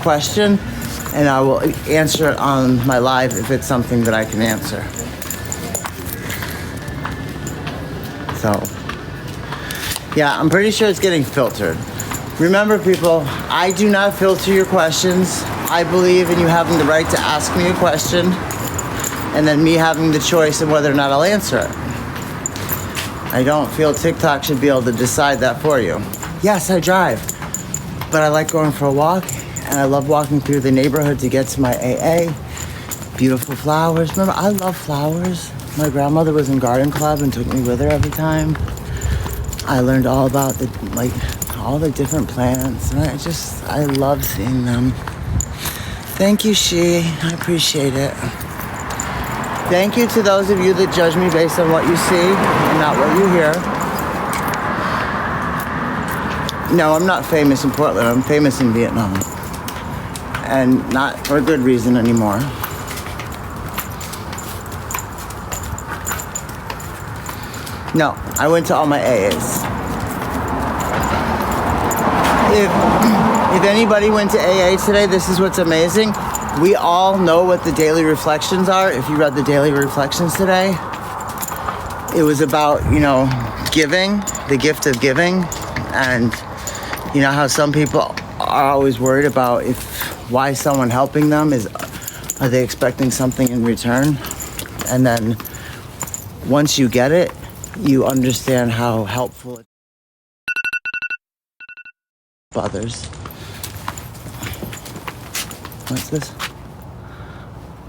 question, and I will answer it on my live if it's something that I can answer. So, yeah, I'm pretty sure it's getting filtered. Remember, people, I do not filter your questions. I believe in you having the right to ask me a question, and then me having the choice of whether or not I'll answer it. I don't feel TikTok should be able to decide that for you. Yes, I drive, but I like going for a walk, and I love walking through the neighborhood to get to my AA. Beautiful flowers. Remember, I love flowers. My grandmother was in garden club and took me with her every time. I learned all about all the different plants, and I love seeing them. Thank you, She. I appreciate it. Thank you to those of you that judge me based on what you see and not what you hear. No, I'm not famous in Portland. I'm famous in Vietnam. And not for a good reason anymore. No, I went to all my AAs. If anybody went to AA today, this is what's amazing. We all know what the daily reflections are. If you read the daily reflections today, it was about, giving, the gift of giving. And you know how some people are always worried about why someone helping them are they expecting something in return? And then once you get it, you understand how helpful it is to others. What's this?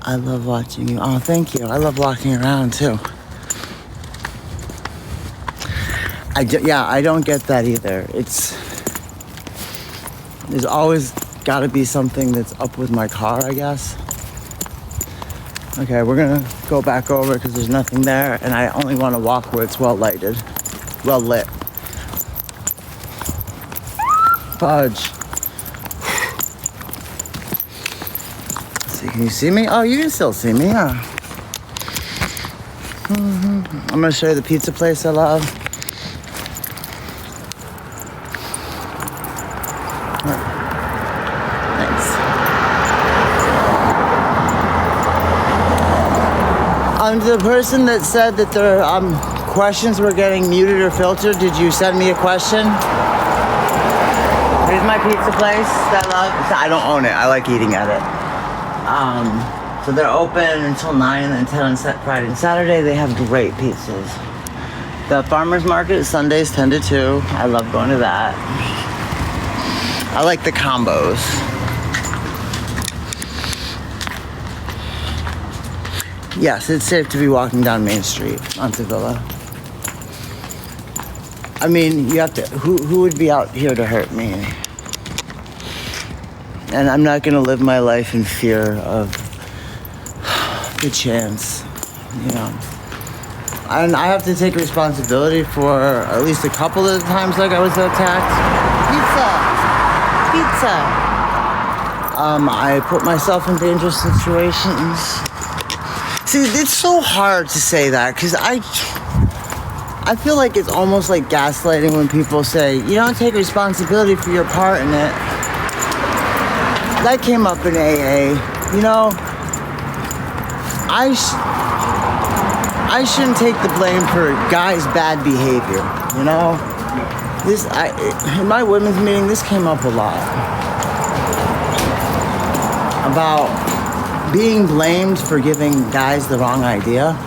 I love watching you. Oh, thank you. I love walking around too. I don't get that either. There's always got to be something that's up with my car, I guess. Okay, we're gonna go back over because there's nothing there, and I only want to walk where it's well lit. Fudge. Let's see, can you see me? Oh, you can still see me, yeah. I'm gonna show you the pizza place I love. The person that said that their questions were getting muted or filtered, did you send me a question? Here's my pizza place that I love. I don't own it. I like eating at it. So they're open until 9 and 10 on Friday and Saturday. They have great pizzas. The farmer's market is Sundays 10 to 2. I love going to that. I like the combos. Yes, it's safe to be walking down Main Street onto Villa. I mean, you have to, who would be out here to hurt me? And I'm not going to live my life in fear of the chance, And I have to take responsibility for at least a couple of times like I was attacked. Pizza! I put myself in dangerous situations. See, it's so hard to say that because I feel like it's almost like gaslighting when people say, you don't take responsibility for your part in it. That came up in AA. I shouldn't take the blame for guys' bad behavior, in my women's meeting, this came up a lot. About being blamed for giving guys the wrong idea.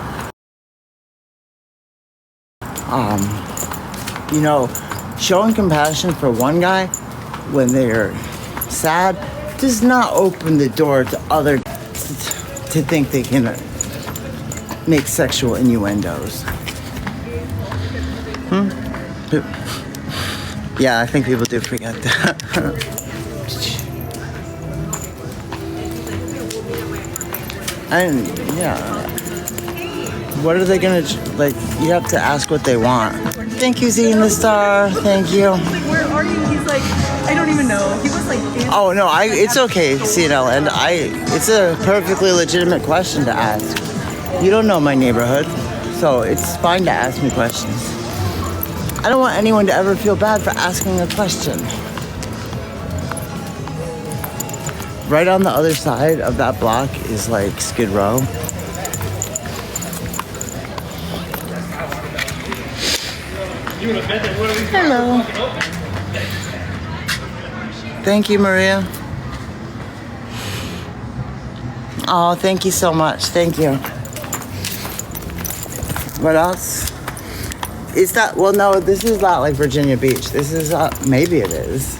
Showing compassion for one guy when they're sad does not open the door to other to think they can make sexual innuendos. Yeah, I think people do forget that. And what are they gonna you have to ask what they want. Thank you, Z in the Star. Thank you. Where are you? He's like, I don't even know. He was like, oh no, it's okay, CNL, and it's a perfectly legitimate question to ask. You don't know my neighborhood, so it's fine to ask me questions. I don't want anyone to ever feel bad for asking a question. right on the other side of that block is like Skid Row. Hello. Thank you, Maria. Oh, thank you so much. Thank you. What else? Is that, well, no, this is not like Virginia Beach. This is, maybe it is.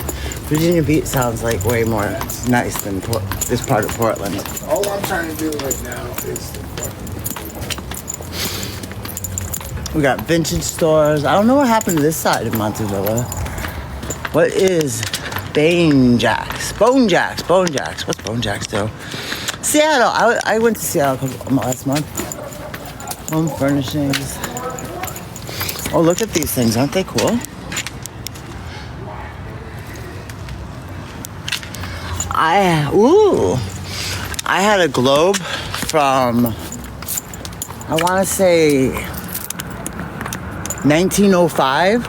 Virginia Beach sounds like way more nice than this part of Portland. All I'm trying to do right now is We got vintage stores. I don't know what happened to this side of Montevilla. What is Bone Jacks? Bone Jacks. What's Bone Jacks do? Seattle. I went to Seattle last month. Home furnishings. Oh, look at these things. Aren't they cool? I had a globe from, I want to say 1905,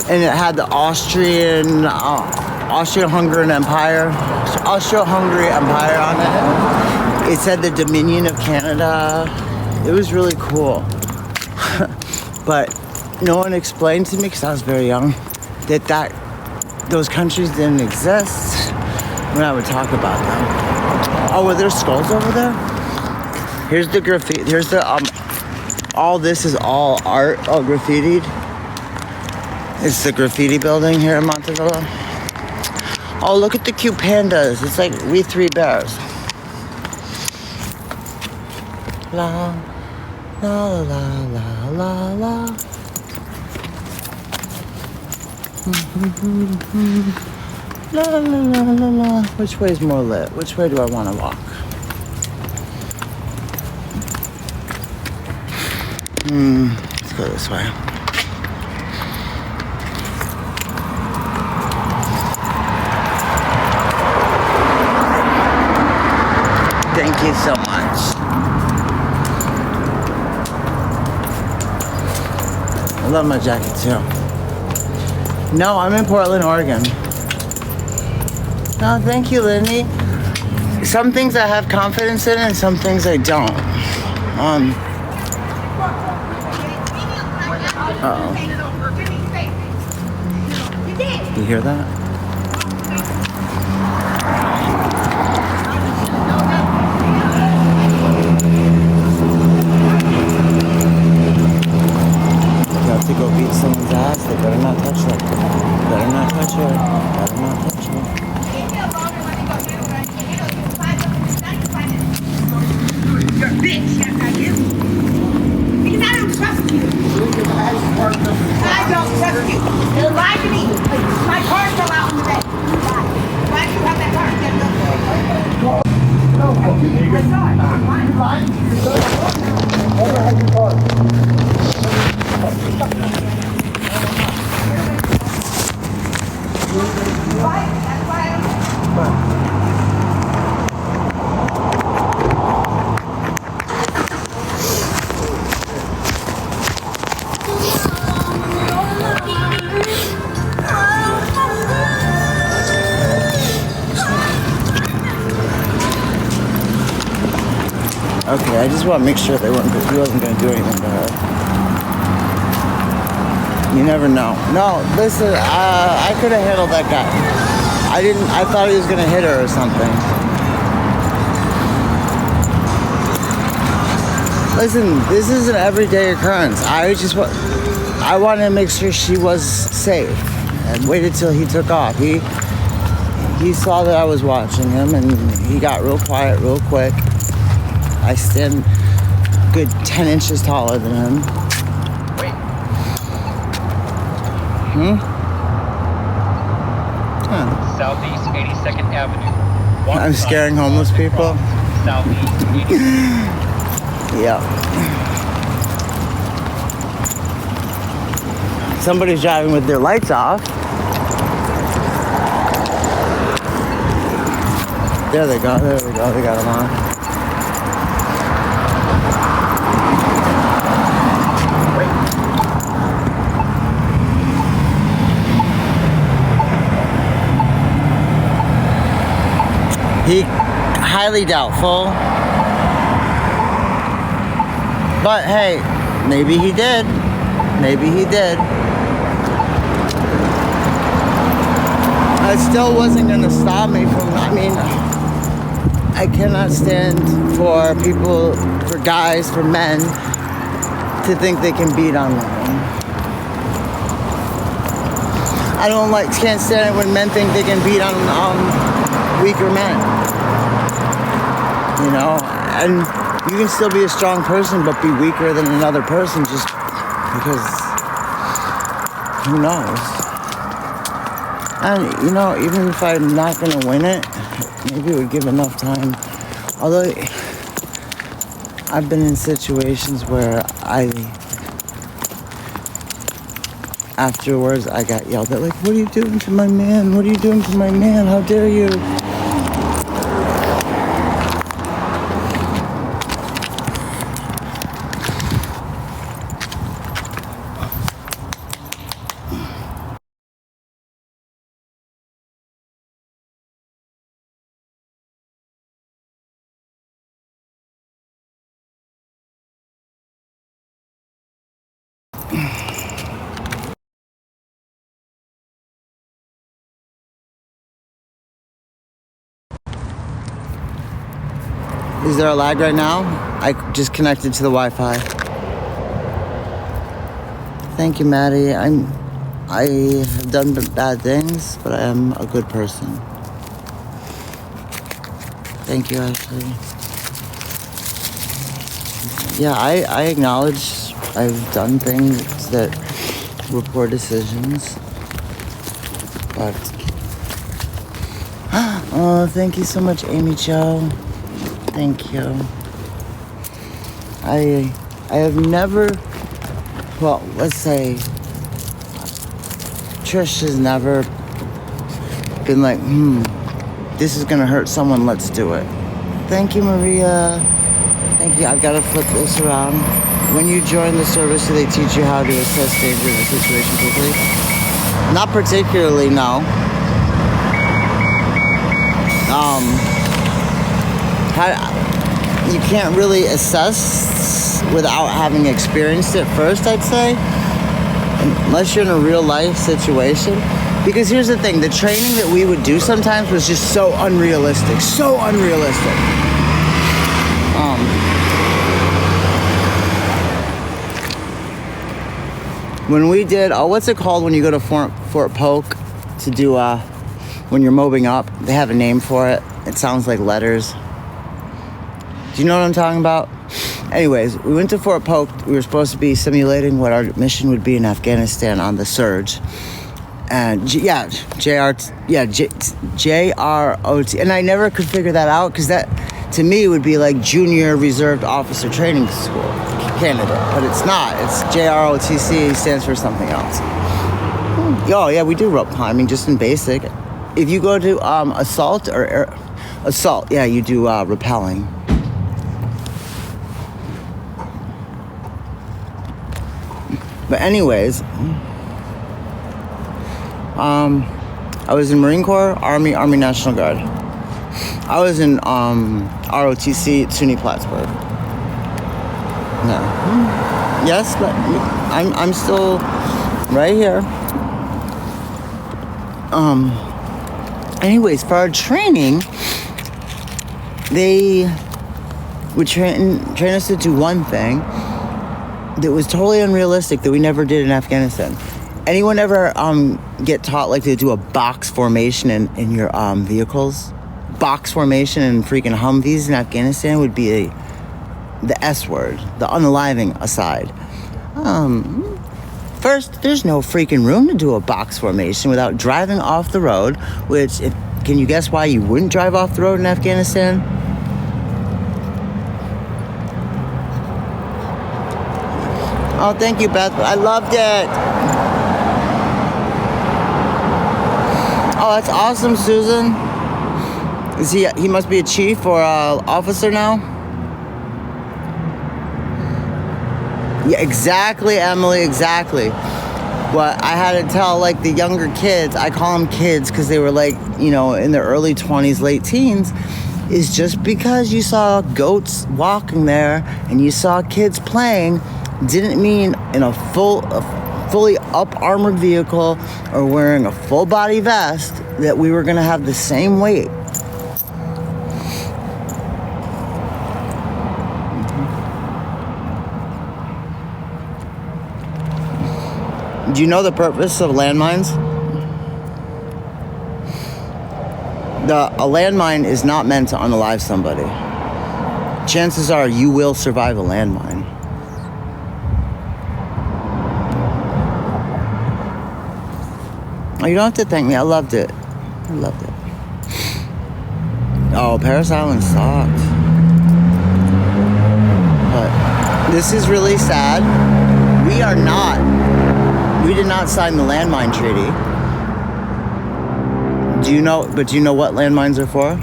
and it had the Austro-Hungarian Empire on it. It said the Dominion of Canada. It was really cool. But no one explained to me, because I was very young, that those countries didn't exist when I would talk about them. Oh, were there skulls over there? Here's the graffiti. Here's the all this is all art, all graffitied. It's the graffiti building here in Montevilla. Oh, look at the cute pandas. It's like We Three Bears. La la la la la la. La la la la la. Which way is more lit? Which way do I want to walk? Let's go this way. Thank you so much. I love my jacket too. No, I'm in Portland, Oregon. No, thank you, Lindy. Some things I have confidence in and some things I don't. Uh-oh. You hear that? You have to go beat someone's ass. They better not touch her. Better not touch her. Better not touch her. You're a bitch, yes I do. Because I don't trust you. I don't trust you. You lied to me. My car fell out in the day. Why do you have that car? No, I saw it. You lied to yourself. Never had your car. Why? That's why I don't. Okay, I just want to make sure he wasn't going to do anything to her. You never know. No, listen, I could have handled that guy. I thought he was going to hit her or something. Listen, this is an everyday occurrence. I wanted to make sure she was safe and waited till he took off. He saw that I was watching him and he got real quiet real quick. I stand good 10 inches taller than him. Wait. Huh. Southeast 82nd Avenue. I'm scaring homeless people. Southeast 82nd. Yeah. Somebody's driving with their lights off. There they go. They got them on. He highly doubtful. But hey, maybe he did. Maybe he did. It still wasn't gonna stop me from, I mean, I cannot stand for people, for guys, for men to think they can beat on women. I can't stand it when men think they can beat on weaker men. You know, and you can still be a strong person but be weaker than another person just because, who knows? And, you know, even if I'm not going to win it, maybe it would give enough time. Although, I've been in situations where afterwards I got yelled at, like, what are you doing to my man? What are you doing to my man? How dare you? Is there a lag right now? I just connected to the Wi-Fi. Thank you, Maddie. I have done bad things, but I am a good person. Thank you, Ashley. Yeah, I acknowledge I've done things that were poor decisions. But oh, thank you so much, Amy Jo. Thank you. I have never, well, let's say Trish has never been like, this is gonna hurt someone, let's do it. Thank you, Maria. Thank you. I've got to flip this around. When you join the service, do they teach you how to assess danger in a situation quickly? Not particularly, no. You can't really assess without having experienced it first, I'd say. Unless you're in a real life situation. Because here's the thing, the training that we would do sometimes was just so unrealistic. So unrealistic. When we did, what's it called when you go to Fort Polk to do, when you're mobbing up? They have a name for it. It sounds like letters. Do you know what I'm talking about? Anyways, we went to Fort Polk. We were supposed to be simulating what our mission would be in Afghanistan on the surge. And JROT. And I never could figure that out because that, to me, would be like Junior Reserve Officer Training School candidate. But it's not. It's JROTC, stands for something else. Oh, yeah, we do rope climbing just in basic. If you go to assault or assault, yeah, you do rappelling. But anyways, I was in Marine Corps, Army National Guard. I was in ROTC at SUNY Plattsburgh. No. Yes, but I'm still right here. Anyways, for our training, they would train us to do one thing that was totally unrealistic that we never did in Afghanistan. Anyone ever get taught like to do a box formation in your vehicles? Box formation in freaking Humvees in Afghanistan would be the S word, the unaliving aside. First, there's no freaking room to do a box formation without driving off the road, which, can you guess why you wouldn't drive off the road in Afghanistan? Oh, thank you, Beth. I loved it. Oh, that's awesome, Susan. Is he must be a chief or a officer now? Yeah, exactly, Emily, exactly. what I had to tell like the younger kids, I call them kids because they were like, you know, in their early 20s, late teens, is just because you saw goats walking there and you saw kids playing didn't mean in a fully up armored vehicle or wearing a full body vest that we were going to have the same weight. Do you know the purpose of landmines? A landmine is not meant to unalive somebody. Chances are you will survive a landmine. Oh, you don't have to thank me. I loved it. I loved it. Oh, Paris Island sucked. But this is really sad. We did not sign the landmine treaty. Do you know what landmines are for?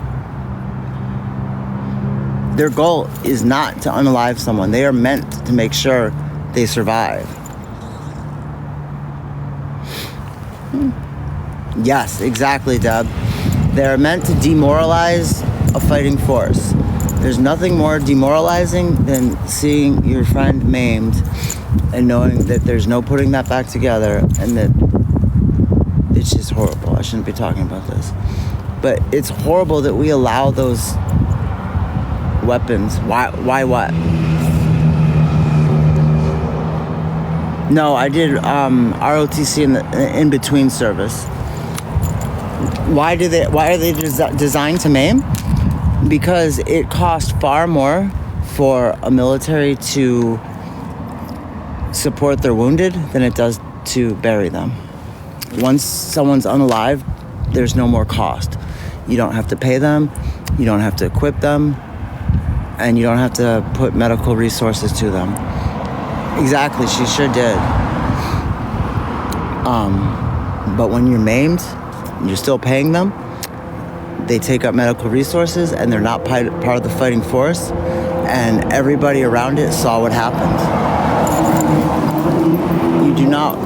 Their goal is not to unalive someone. They are meant to make sure they survive. Yes, exactly, Deb. They're meant to demoralize a fighting force. There's nothing more demoralizing than seeing your friend maimed and knowing that there's no putting that back together and that it's just horrible. I shouldn't be talking about this. But it's horrible that we allow those weapons. Why what? No, I did ROTC in the in-between service. Why are they designed to maim? Because it costs far more for a military to support their wounded than it does to bury them. Once someone's unalive, there's no more cost. You don't have to pay them, you don't have to equip them, and you don't have to put medical resources to them. Exactly, she sure did. But when you're maimed, you're still paying them, they take up medical resources and they're not part of the fighting force, and everybody around it saw what happened. You do not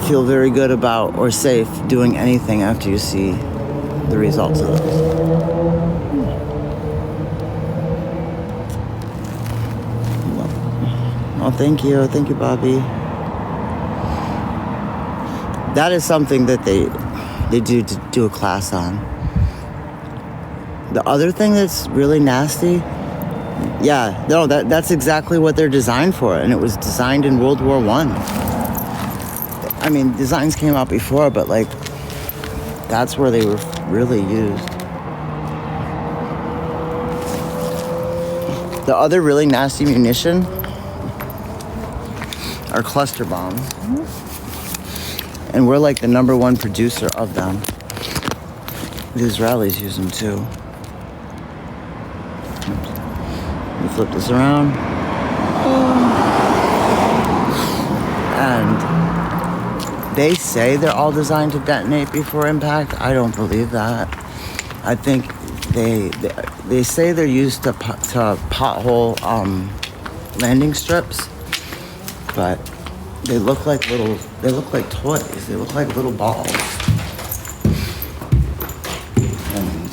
feel very good about or safe doing anything after you see the results of those. Oh, thank you, Bobby. That is something that they do a class on. The other thing that's really nasty, yeah, no, that's exactly what they're designed for, and it was designed in World War I. I mean, designs came out before, but like, that's where they were really used. The other really nasty munition are cluster bombs. And we're like the #1 producer of them. The Israelis use them too. We flip this around. And they say they're all designed to detonate before impact. I don't believe that. I think they say they're used to pothole landing strips, but they look like toys. They look like little balls. And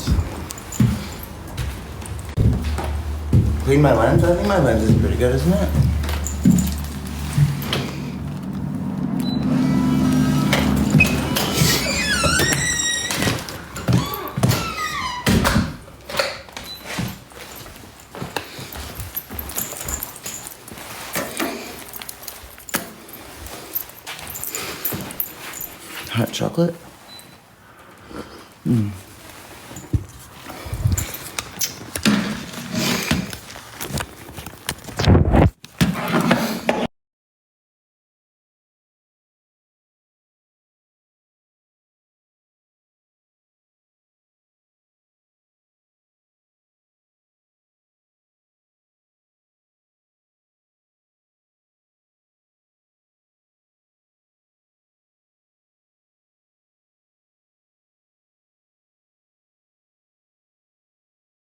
clean my lens? I think my lens is pretty good, isn't it? Hot chocolate?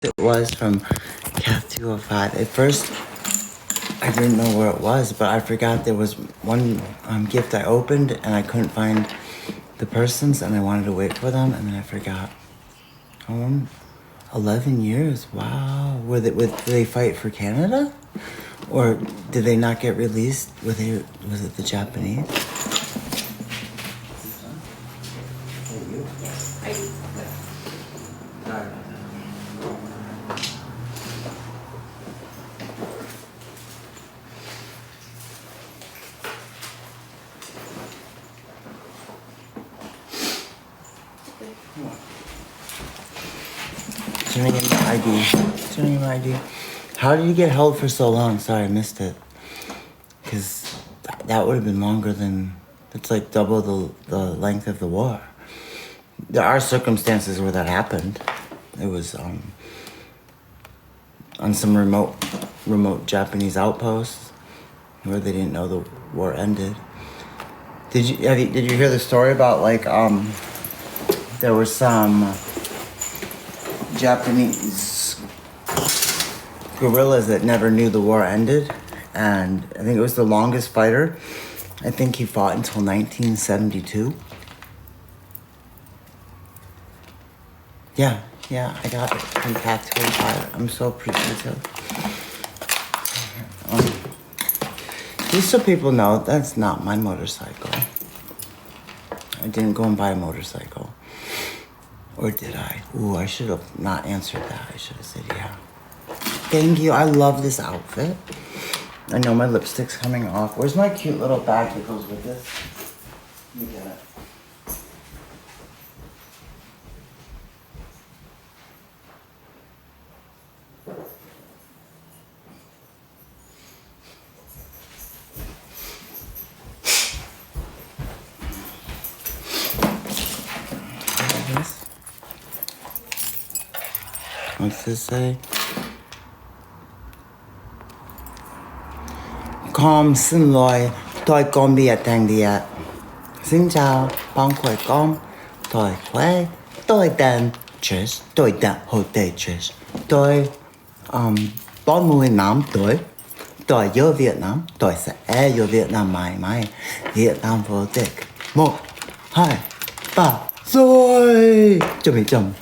It was from Cath 205. At first, I didn't know where it was, but I forgot there was one gift I opened and I couldn't find the persons and I wanted to wait for them and then I forgot. 11 years, wow. Did they fight for Canada? Or did they not get released? Was it the Japanese? Turning in my ID. Turning in my ID. How did you get held for so long? Sorry, I missed it. Because that would have been longer than... It's like double the length of the war. There are circumstances where that happened. It was on some remote Japanese outposts where they didn't know the war ended. Did you hear the story about like there were some Japanese guerrillas that never knew the war ended, and I think it was the longest fighter. I think he fought until 1972. Yeah, I got it from pt2. I'm so appreciative. Just so people know, that's not my motorcycle. I didn't go and buy a motorcycle. Or did I? Ooh, I should have not answered that. I should have said yeah. Thank you. I love this outfit. I know my lipstick's coming off. Where's my cute little bag that goes with this? Let me get it. What's this say? Con xin lỗi, tôi không biết tiếng Việt. Xin chào, bạn khỏe không? Tôi khỏe. Tôi tên Trish. Tôi tên Tayhotrish. Tôi 45 tuổi. Tôi ở Việt Nam. Tôi sẽ ở Việt Nam mãi mãi. Việt Nam vô địch. 1, 2, 3, rồi. Chuẩn bị chồng.